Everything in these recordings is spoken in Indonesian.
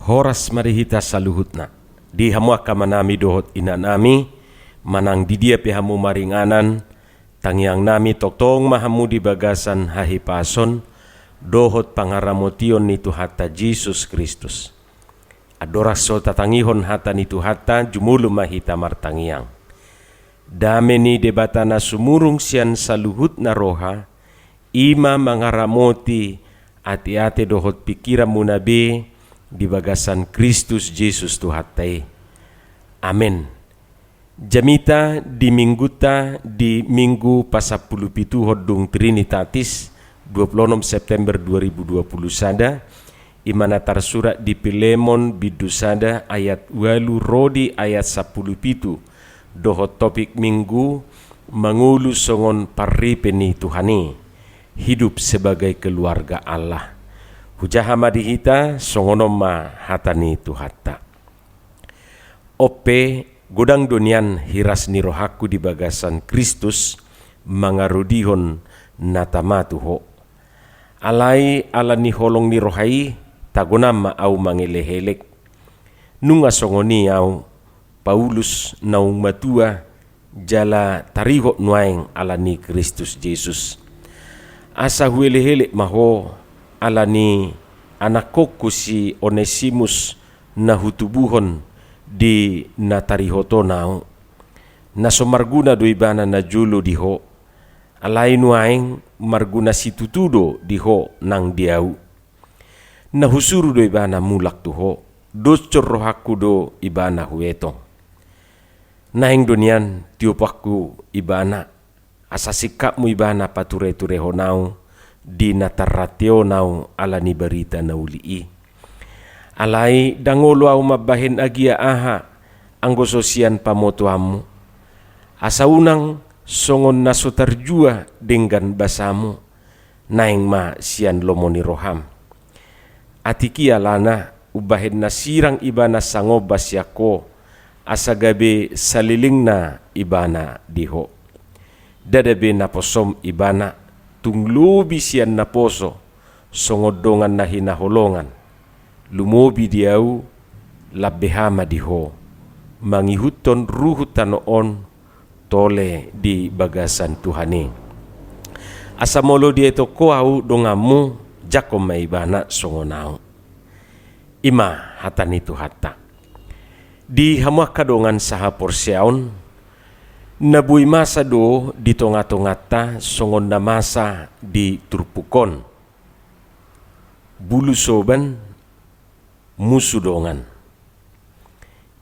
horas marihita saluhutna. Di hamuaka manami dohot ina nami, manang di dia pihamu maringanan, tangiang nami toktong mahamu di bagasan hahipason, dohot pangaramotion nitu hatta Jesus Kristus. Adoraso tatangihon hata nitu hatta jumulu mahita martangiang. Dameni debatana sumurung sian saluhut na roha, ima mangaramoti ati-ati dohot pikiran munabe di bagasan Kristus Jesus Tuhatai. Amin. Jamita di mingguta di minggu pasapuluh pitu hodung Trinitatis 26 September 2020 sada imana tarsurat di Pilemon bidusada ayat walu rodi ayat 10 pitu dohot topik minggu mengulu songon parripeni Tuhani hidup sebagai keluarga Allah. Hujahama dihita songonoma hatani Tuhatta. Ope godang dunian hiras ni rohaku di bagasan Kristus mangarudihon natamatuho. Alai ala ni holong ni rohai tagonama au mangelehelek. Nunga songoni au Paulus naung matua jala tariho nuaing ala ni Kristus Jesus. Asa huelehelek maho ala ni anakku si Onesimus na hutubuhon di natarihoto nao naso marguna do ibana na julo diho alai nuaing marguna si tutudo diho nang diau na husuru do ibana mulak tuho docor rohaku do ibana huetong nahing dunian tiupakku ibana asa sikapmu ibana pature-ture honau di natarrateo nau ala ni berita naulii. Alai dangolo au mabahin agia aha anggo sosian pamotuamu. Asa unang songon naso terjua dengan basamu naing ma sian lomoni roham. Atikia lana ubahin nasirang ibana sangobas yako asa gabe salilingna ibana diho. Dadabe naposom ibana tunglubi sian naposo songodongan na hinaholongan lumobi diau labbehama diho mangihuton ruhutanoon tole di bagasan Tuhani asamolo dia to koau dongamu jakom maibana songonau ima hatani tu hatta di hamaka dongan saha porseaon nabui masa do di tonga-tongata songon na masa di turpukon bulu soban musuh dongan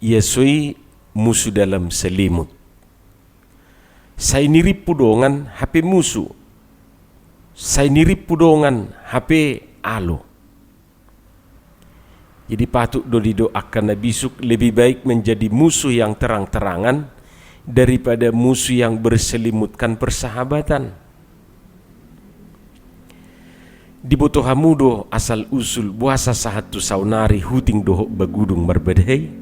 Yesui musuh dalam selimut saya nirip pudongan HP musuh saya nirip pudongan HP alo jadi patut do didoakan nabisuk lebih baik menjadi musuh yang terang-terangan daripada musuh yang berselimutkan persahabatan. Di boto hamudo asal usul buasa sahatu saunari huting dohok bagudung marbadai.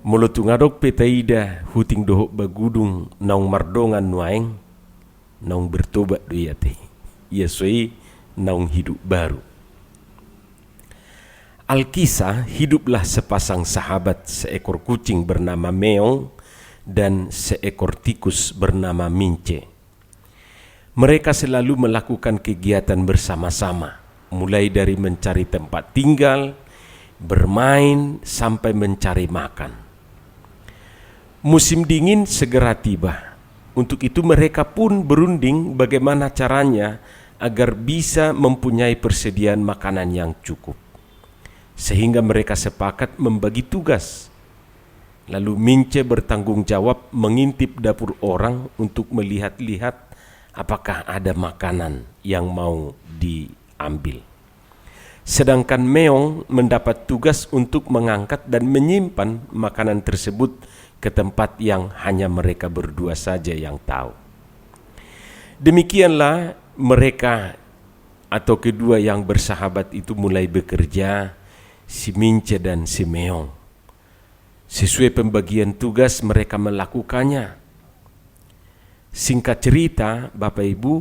Molotu ngadok petaida huting dohok bagudung naung mardongan nuaeng naung bertobat duyate. Yesui naung hidup baru. Alkisah hiduplah sepasang sahabat seekor kucing bernama Meong dan seekor tikus bernama Mince. Mereka selalu melakukan kegiatan bersama-sama, mulai dari mencari tempat tinggal, bermain, sampai mencari makan. Musim dingin segera tiba. Untuk itu mereka pun berunding bagaimana caranya agar bisa mempunyai persediaan makanan yang cukup. Sehingga mereka sepakat membagi tugas. Lalu Mince bertanggung jawab mengintip dapur orang untuk melihat-lihat apakah ada makanan yang mau diambil. Sedangkan Meong mendapat tugas untuk mengangkat dan menyimpan makanan tersebut ke tempat yang hanya mereka berdua saja yang tahu. Demikianlah mereka atau kedua yang bersahabat itu mulai bekerja, si Mince dan si Meong. Sesuai pembagian tugas mereka melakukannya. Singkat cerita, Bapak Ibu,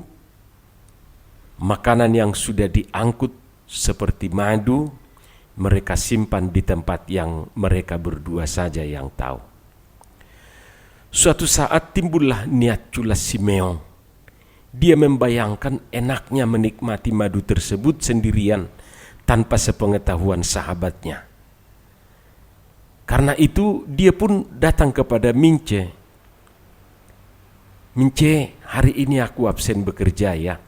makanan yang sudah diangkut seperti madu, mereka simpan di tempat yang mereka berdua saja yang tahu. Suatu saat timbullah niat culas Simeon. Dia membayangkan enaknya menikmati madu tersebut sendirian tanpa sepengetahuan sahabatnya. Karena itu dia pun datang kepada Mince. Mince, hari ini aku absen bekerja ya.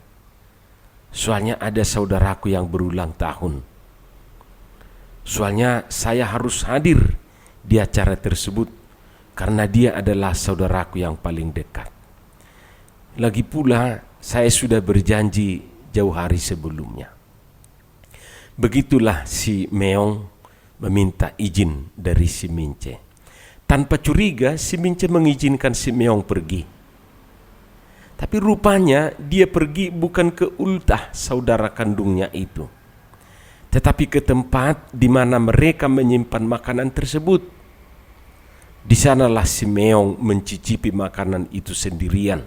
Soalnya ada saudaraku yang berulang tahun. Soalnya saya harus hadir di acara tersebut karena dia adalah saudaraku yang paling dekat. Lagi pula saya sudah berjanji jauh hari sebelumnya. Begitulah si Meong meminta izin dari si Mince. Tanpa curiga si Mince mengizinkan si Meong pergi. Tapi rupanya dia pergi bukan ke ultah saudara kandungnya itu, tetapi ke tempat di mana mereka menyimpan makanan tersebut. Di sanalah si Meong mencicipi makanan itu sendirian.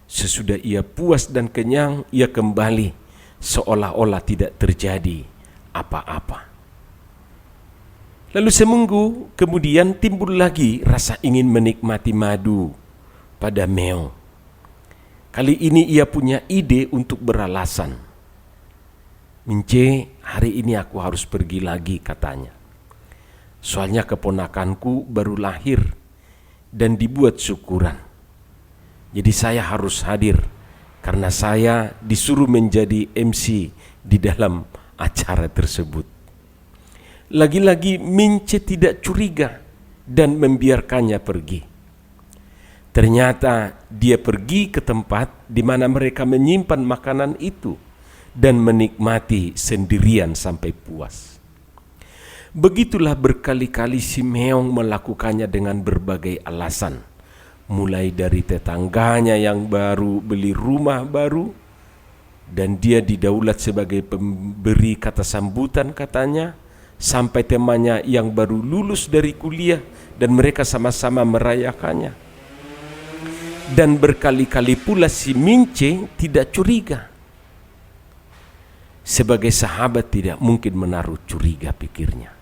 Sesudah ia puas dan kenyang, ia kembali seolah-olah tidak terjadi apa-apa. Lalu seminggu kemudian timbul lagi rasa ingin menikmati madu pada Meong. Kali ini ia punya ide untuk beralasan. Mince, hari ini aku harus pergi lagi katanya. Soalnya keponakanku baru lahir dan dibuat syukuran. Jadi saya harus hadir karena saya disuruh menjadi MC di dalam acara tersebut. Lagi-lagi Mince tidak curiga dan membiarkannya pergi. Ternyata dia pergi ke tempat di mana mereka menyimpan makanan itu dan menikmati sendirian sampai puas. Begitulah berkali-kali si Meong melakukannya dengan berbagai alasan. Mulai dari tetangganya yang baru beli rumah baru dan dia didaulat sebagai pemberi kata sambutan katanya, sampai temannya yang baru lulus dari kuliah dan mereka sama-sama merayakannya. Dan berkali-kali pula si Mince tidak curiga. Sebagai sahabat tidak mungkin menaruh curiga, pikirnya.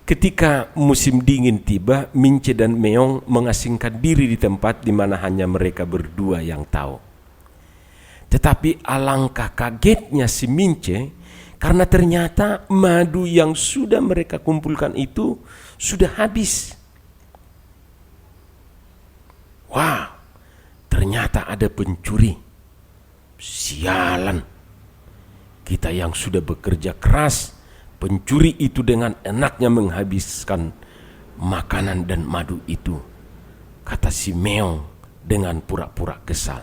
Ketika musim dingin tiba, Mince dan Meong mengasingkan diri di tempat di mana hanya mereka berdua yang tahu. Tetapi alangkah kagetnya si Mince karena ternyata madu yang sudah mereka kumpulkan itu sudah habis. Wah, ternyata ada pencuri. Sialan. Kita yang sudah bekerja keras, pencuri itu dengan enaknya menghabiskan makanan dan madu itu, kata si Meong dengan pura-pura kesal.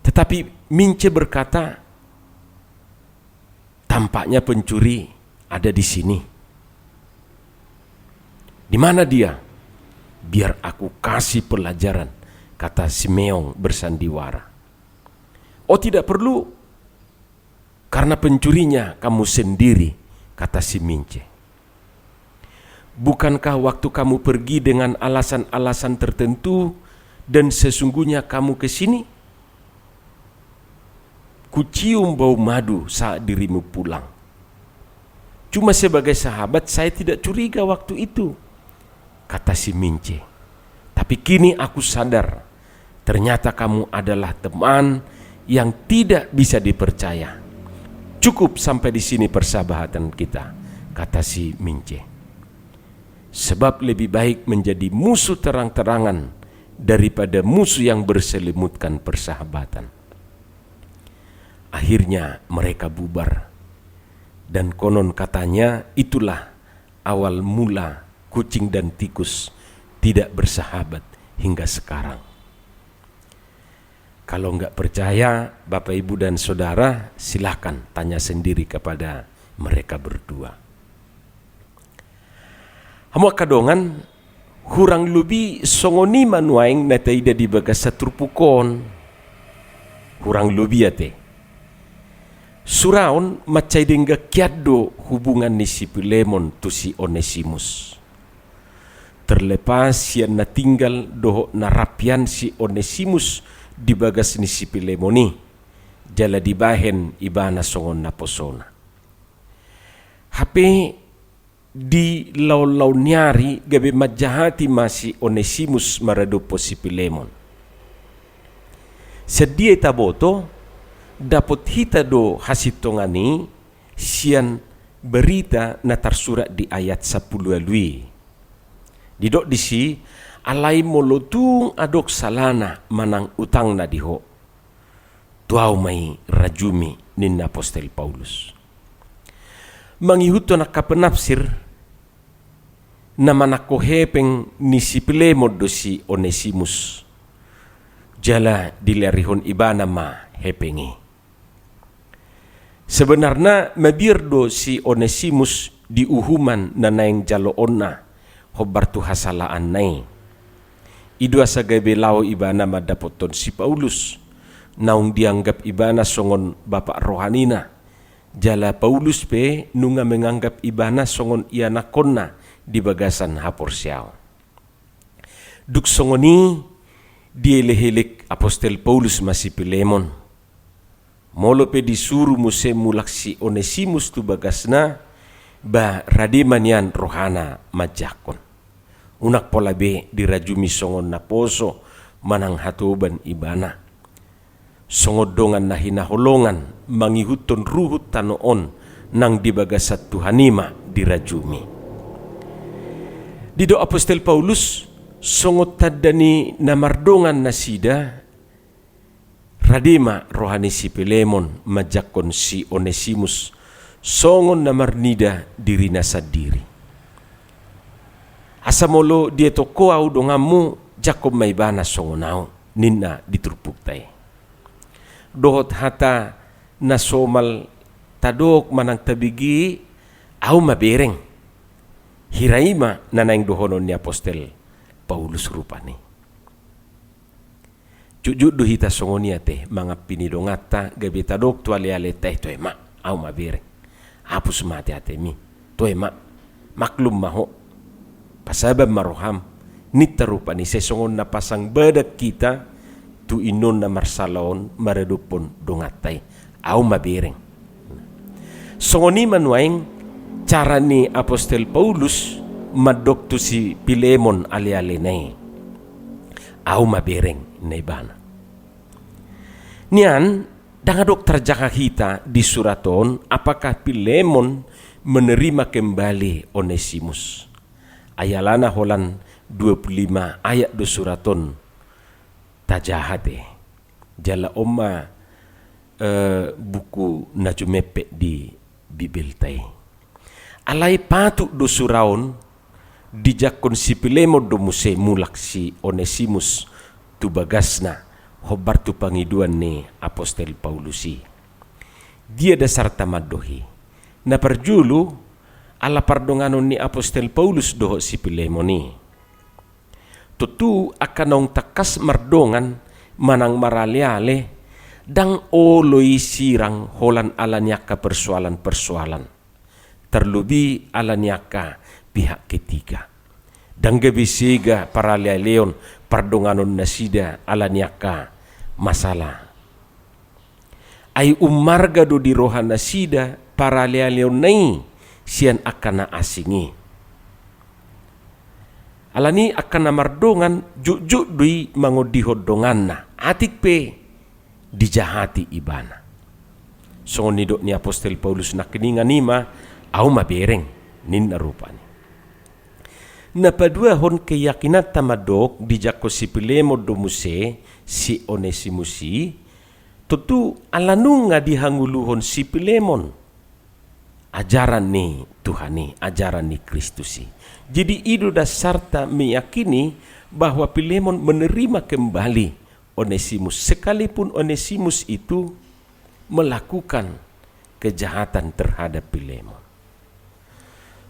Tetapi Mince berkata, tampaknya pencuri ada di sini. Di mana dia? Biar aku kasih pelajaran, kata si Meong bersandiwara. Oh, tidak perlu, karena pencurinya kamu sendiri, kata si Mince. Bukankah waktu kamu pergi dengan alasan-alasan tertentu dan sesungguhnya kamu ke sini? Kucium bau madu saat dirimu pulang. Cuma sebagai sahabat saya tidak curiga waktu itu, kata si Mince. Tapi kini aku sadar, ternyata kamu adalah teman yang tidak bisa dipercaya. Cukup sampai di sini persahabatan kita, kata si Mince. Sebab lebih baik menjadi musuh terang-terangan daripada musuh yang berselimutkan persahabatan. Akhirnya mereka bubar. Dan konon katanya itulah awal mula kucing dan tikus tidak bersahabat hingga sekarang. Kalau enggak percaya Bapak Ibu dan Saudara, silakan tanya sendiri kepada mereka berdua. Hamu kadongan hurang lubi songoni manuaing nataida di bagas satrupukon. Hurang lubi ate. Suraon macai dengga kiado hubungan ni si Pilemon tu si Onesimus. Terlepas sian na tinggal doho narapian si Onesimus di bagas ni si Pilemoni, jala dibahen ibana songon na posona. Hape di law-law nyari gabe majahati masi Onesimus maradupo si Pilemon. Sedia taboto dapat hita do hasitongani sian berita na tersurat di ayat 10 alui. Didok disi alai molotung adok salana manang utang na diho. Tuaw may rajumi nin Apostol Paulus. Mangihuto na kapenapsir na manakohepeng ni si Pilemon do si Onesimus. Jala dilarihon ibana ma hepengi. Sebenarnya mabirdo si Onesimus diuhuman na naing jaloon na hobartu hasalaan nai. Idua sa gabi lao ibana madapoton si Paulus. Naung dianggap ibana songon bapak rohanina. Jala Paulus pe nunga menganggap ibana songon ianakonna di bagasan hapor siaw. Duk songoni dielehelik Apostol Paulus masih Pilemon. Molo pe disuruh muse mulak si Onesimus tu bagasna ba radiman yan rohana majakon. Unak pola be dirajumi songon naposo manang hatuban ibana. Songodongan na hinaholongan mangihuton ruhut tanoon nang dibagasat Tuhanima dirajumi. Dido Apostol Paulus songot tadani namardongan na sida radima rohani si Pilemon majakon si Onesimus songon namarnida diri na sadiri. Asamolo dia to koau dongamu jakob maibana songonau ninna diturpuk tay. Dohot hata nasomal tadok manang tabigi au mabereng. Hiraima nanaing dohonon ni Apostol Paulus rupani. Jujud duhita songonia teh mga pinidongata gabi tadok tu ale teh tu emak au mabereng. Hapus mati atemi tu emak maklum maho pasabab maroham nita rupani sesongon na pasang badak kita tu inon na marsalaon maredupon dongatay au mabereng. Songoni manuaing cara ni Apostol Paulus madok tu si Pilemon ali-ali nai au mabereng naibana. Nian dangadok terjaka kita di suraton apakah Pilemon menerima kembali Onesimus. Ayalana holan 25 ayat do suraton tajahate jala oma buku najumepe di Bibil tay. Alai patuk do suraon dijakon si Pilemon do muse mulak si Onesimus tu bagasna hobar tu pangiduan ni Apostol Paulusi. Dia dasar tamadohi. Na perjulu ala pardonganon ni Apostol Paulus doho si Pilemoni. Tutu akanong takas mardongan manang maraliale dang oloi sirang holan alanyaka persoalan-persoalan. Terlebih alanyaka pihak ketiga. Dang gabisiga paralialeon pardonganon nasida alanyaka masalah. Ay umarga do di rohan nasida paralialeon nai sian akana asingi. Alani akan namardongan juk dui mangodihod donganna atik pe dijahati ibana. Songon nidok ni Apostol Paulus nakiningan nima au mabereng nin narupani. Napadua hon keyakinan tamadok dijako si Pilemon do muse si Onesimusi tentu alanu nga dihanguluhon si Pilemon ajaran ni Tuhani, ajaran ni Kristusi. Jadi itu dasarta meyakini bahwa Pilemon menerima kembali Onesimus sekalipun Onesimus itu melakukan kejahatan terhadap Pilemon.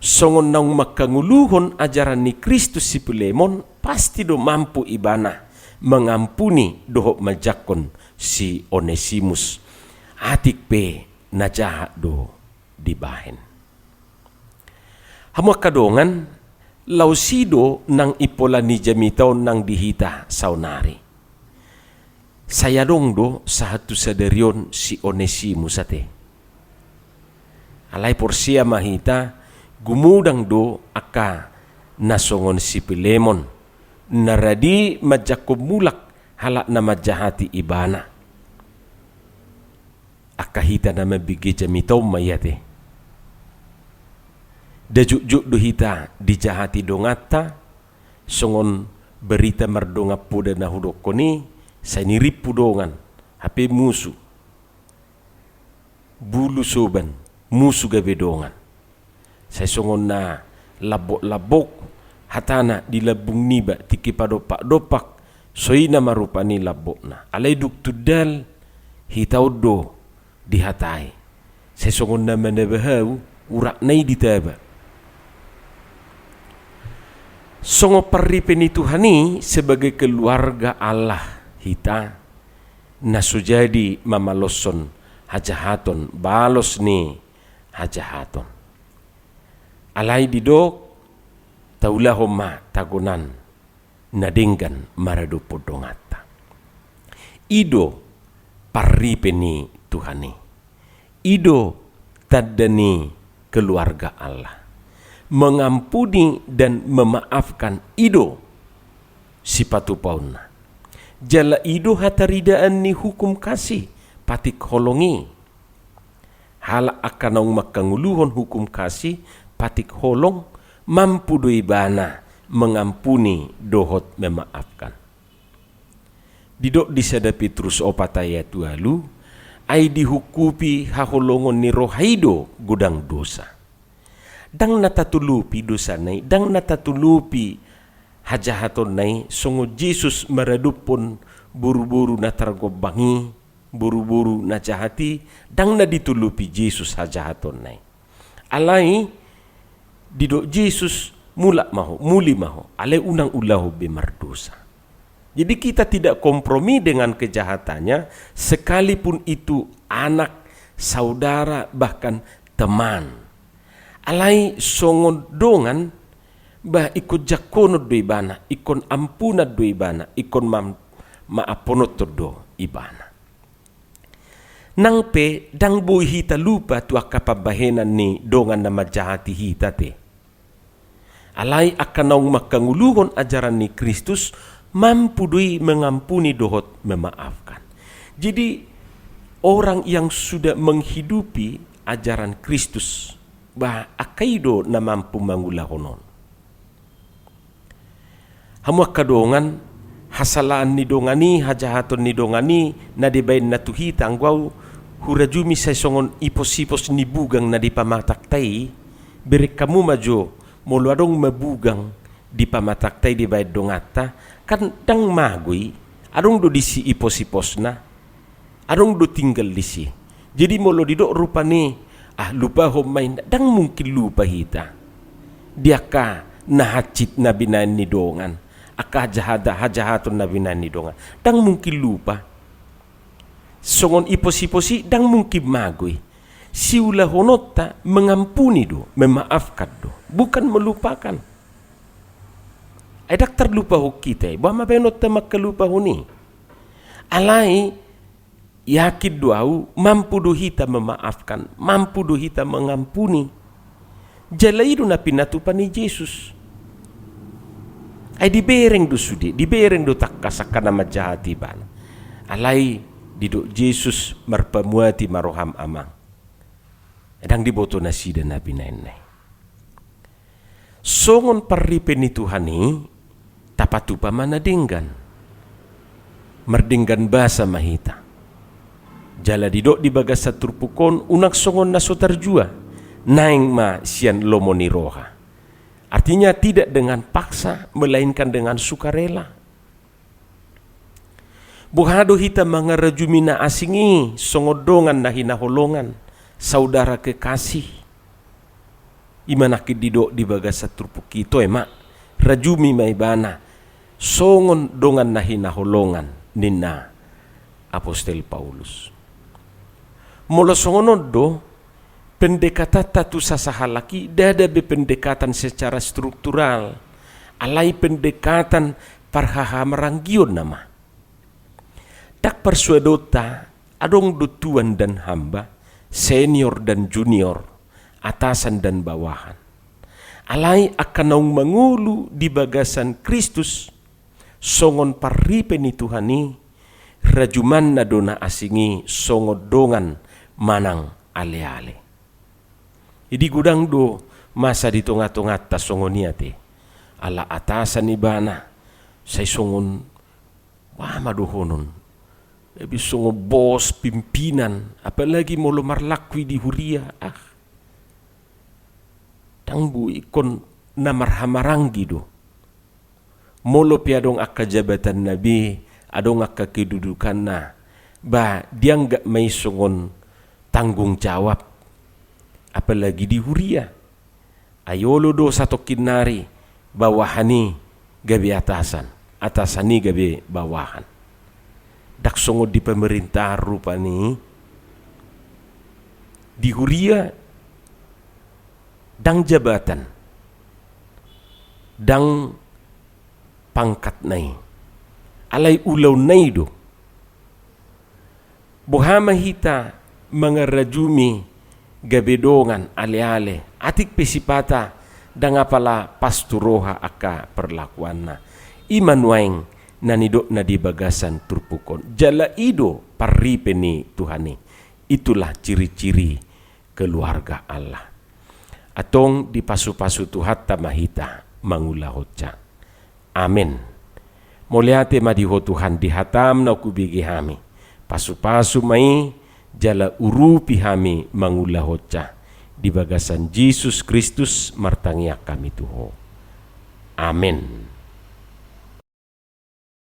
Songon nang makanguluhon ajaran ni Kristus si Pilemon pasti do mampu ibana mengampuni dohok majakon si Onesimus atik pe najahat do dibahen. Hamu kadongan lausido nang ipola ni jamitaw nang dihita saunari. Saya dong do satu sadarion si Onesimus ate. Alai porsia mahita gumudang do aka nasongon si Pilemon naradi majakob mulak halak na majahati ibana. Akahita na mabigi jamitaw mayate. Dajuk-juk do hita dijahati dongata songon berita mardonga puda na hudok koni sa nirip pudongan hape musuh bulu soban musuh gabedongan sa songon na labok-labok hatana di labung niba tiki padopak-dopak soina marupani labok na alai duk tudal hitau do dihatai sa songon na manabahau urak nai ditaba. Songo parripen itu hani sebagai keluarga Allah hita nasujadi mamaloson hajahaton balos ni hajahaton alai didok taulahoma tagunan nadinggan maradu podongata ido parripeni Tuhani ido tadani keluarga Allah mengampuni dan memaafkan ido sipatu pauna jala ido hataridaan ni hukum kasih patik holongi hala akanong makanguluhon hukum kasih patik holong mampu doi bana mengampuni dohot memaafkan didok disada Petrus opataya tualu ai dihukupi haholongon ni rohaido gudang dosa dang natatulupi dosa nai dang natatulupi hajahaton nai songo Jesus maradupon buru-buru na targobangi buru-buru na jahati dang na ditulupi Jesus hajahaton nai alai didok Jesus muli maho alai unang ulahu bemardosa. Jadi kita tidak kompromi dengan kejahatannya sekalipun itu anak, saudara, bahkan teman. Alai songon dongan bah ikut jakonot do ibana, ikon ampunat do ibana, ikon maaponot do ibana. Nang pe dang boy hita lupa tu akapabahenan ni dongan na majahati hita te. Alai akanong makanguluhon ajaran ni Kristus mampu doi mengampuni dohot memaafkan. Jadi orang yang sudah menghidupi ajaran Kristus bah akaido na mampu mangulahonon. Hamu kadongan hasalaan ni dongani hajahaton ni dongani na dibain na tuhita anggau hurajumi sa songon ipos-ipos ni bugang na di pamataktai berek kamu majo moluadong mabugang di pamataktai di bain dongata kan dang magui adong do disi ipos-ipos na adong do tinggal disi. Jadi molo didok rupane lupa homain dang mungkin lupa hita dia ka nahacit na binan ni dongan aka hajahaton na binan ni dongan dang mungkin lupa songon ipos-iposi dang mungkin magui siula honota mengampuni do memaafkan do bukan melupakan ay daktar lupa ho kita bahwa mabenot ta makalupa honi alai yakin doau mampu do hita memaafkan, mampu do hita mengampuni. Jalairu na pinatupan ni Jesus. Ay dibereng do sudi, dibereng do takkasakana majahati bana. Alai dido Jesus marpamuati maroham amang. Edang diboto na sida na binainay. Songon parripen ni Tuhani tapatupa manadinggan. Merdinggan basa mahita. Jala didok di bagas saturpukon unak songon naso terjua naing ma sian lomoni roha. Artinya tidak dengan paksa melainkan dengan sukarela. Buhado hita mangarajumina asingi songodongan na hinaholongan saudara kekasih. Imanakid didok di bagas saturpuki to emak rajumi maibana songon dongan na hinaholongan nina Apostel Paulus. Mula songonod do pendekatan tatu sasahalaki dada be pendekatan secara struktural alai pendekatan parhahamaranggion nama tak persuadota adong do tuan dan hamba senior dan junior atasan dan bawahan. Alai akan naung mangulu di bagasan Kristus, songon parripeni Tuhani, rajuman na dona asingi songodongan manang ale-ale. Idi gudang do masa di tonga-tonga ta songoniate, ala atasan ibana, say songon madohonon, ebi songo bos pimpinan, apalagi molo marlakwi di huria, tangbu ikon namarhamaranggi do. Molo piadong akka jabatan nabi, adong akka kedudukan na, ba diang gak may songon tanggung jawab, apalagi di huria. Ayolo do satu kinari, bawahani gabi atasan, atasani gabi bawahan. Dak songo di pemerintah rupani, di huria, dang jabatan, dang pangkat nai, alay ulaw nai do. Buhama hita mga rajumi gabedongan ale-ale, atik pesipata danga pala pasturoha aka perlakuan na. Imanuaing nanidok na di bagasan turpukon. Jala ido parripeni Tuhani. Itulah ciri-ciri keluarga Allah. Atong di pasu-pasu Tuhat tamahita mangulahotja. Amin. Moliate madiho Tuhan dihatam na kubigi hami. Pasu-pasu mai jala urupi hami mangulahotja. Di bagasan Yesus Kristus martangiak kami tuho. Amin.